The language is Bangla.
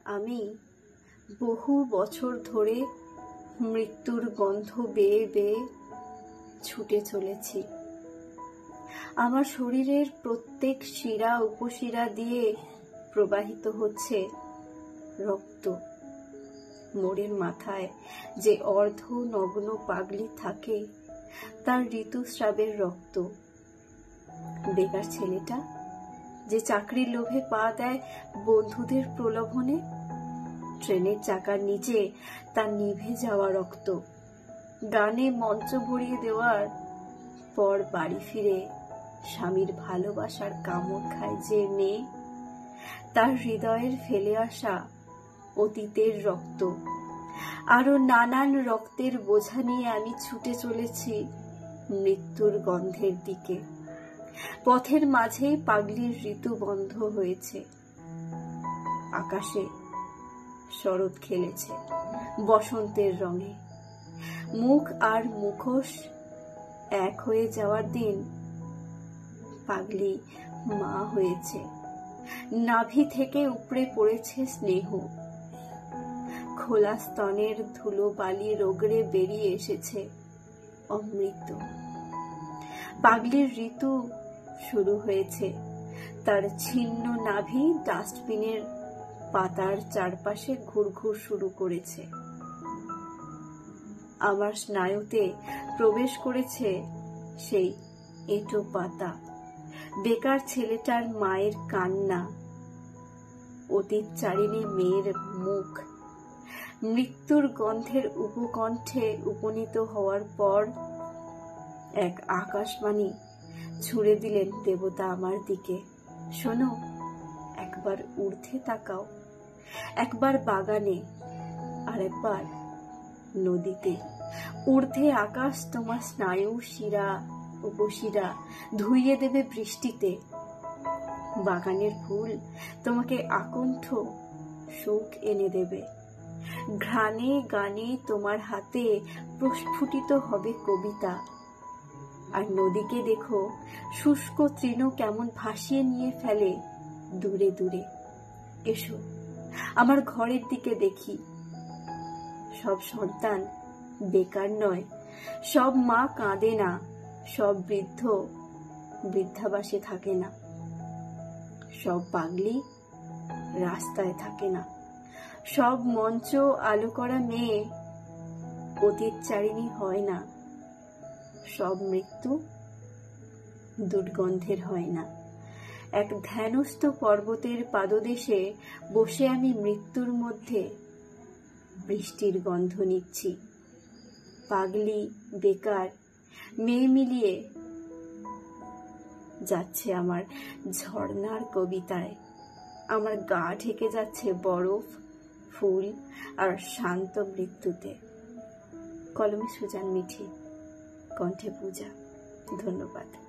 আমি বহু বছর ধরে মৃত্যুর গন্ধ বেয়ে বেয়ে ছুটে চলেছি। আমার শরীরের প্রত্যেক শিরা উপশিরা দিয়ে প্রবাহিত হচ্ছে রক্ত। মোড়ের মাথায় যে অর্ধ নগ্ন পাগলি থাকে তার ঋতুস্রাবের রক্ত। বেকার ছেলেটা যে চাকরির লোভে পা দেয় বন্ধুদের প্রলোভনে, ট্রেনের চাকার নিচে তার নিভে যাওয়া রক্ত। গানে মঞ্চ ভরিয়ে দেওয়ার পর বাড়ি ফিরে স্বামীর ভালোবাসার কামড় খায় যে মেয়ে, তার হৃদয়ের ফেলে আসা অতীতের রক্ত। আরো নানান রক্তের বোঝা নিয়ে আমি ছুটে চলেছি মৃত্যুর গন্ধের দিকে। পথের মাঝেই পাগলির ঋতু বন্ধ হয়েছে। আকাশে শরৎ খেলেছে বসন্তের রঙে। মুখ আর মুখোশ এক হয়ে যাওয়ার দিন পাগলি মা হয়েছে। নাভি থেকে উপড়ে পড়েছে স্নেহ। খোলা স্তনের ধুলো বালি রোগড়ে বেরিয়ে এসেছে অমৃত। পাগলির ঋতু শুরু হয়েছে। তার ছিন্ন নাভি ডাস্টবিনের পাতার চারপাশে ঘুরঘুর শুরু করেছে। আমার স্নায়ুতে প্রবেশ করেছে সেই এঁটো পাতা। বেকার ছেলেটার মায়ের কান্না, অতীত চারিণী মেয়ের মুখ। মৃত্যুর গন্ধের উপকণ্ঠে উপনীত হওয়ার পর এক আকাশবাণী ছুড়ে দিলেন দেবতা আমার দিকে। শোনো, একবার ঊর্ধ্বে তাকাও, একবার বাগানে, আর একবার নদীতে। ঊর্ধ্বে আকাশ তোমার স্নায়ু শিরা উপশিরা ধুইয়ে দেবে বৃষ্টিতে। বাগানের ফুল তোমাকে আকণ্ঠ সুখ এনে দেবে। ঘ্রাণে গানে তোমার হাতে প্রস্ফুটিত হবে কবিতা। আর নদীকে দেখো, শুষ্ক তৃণ কেমন ভাসিয়ে নিয়ে ফেলে দূরে দূরে। এসো আমার ঘরের দিকে দেখি। সব সন্তান বেকার নয়, সব মা কাঁদে না, সব বৃদ্ধ বৃদ্ধাবাসে থাকে না, সব পাগলি রাস্তায় থাকে না, সব মঞ্চ আলো করা মেয়ে অতীত চারিণী হয় না, সব মৃত্যু দুর্গন্ধের হয় না। এক ধ্যানস্থ পর্বতের পাদদেশে বসে আমি মৃত্যুর মধ্যে বৃষ্টির গন্ধ নিচ্ছি। পাগলি বেকার মেয়ে মিলিয়ে যাচ্ছে আমার ঝর্ণার কবিতায়। আমার গা ঢেকে যাচ্ছে বরফ, ফুল আর শান্ত মৃত্যুতে। কলমে সুজান মিঠি, কণ্ঠে পূজা। ধন্যবাদ।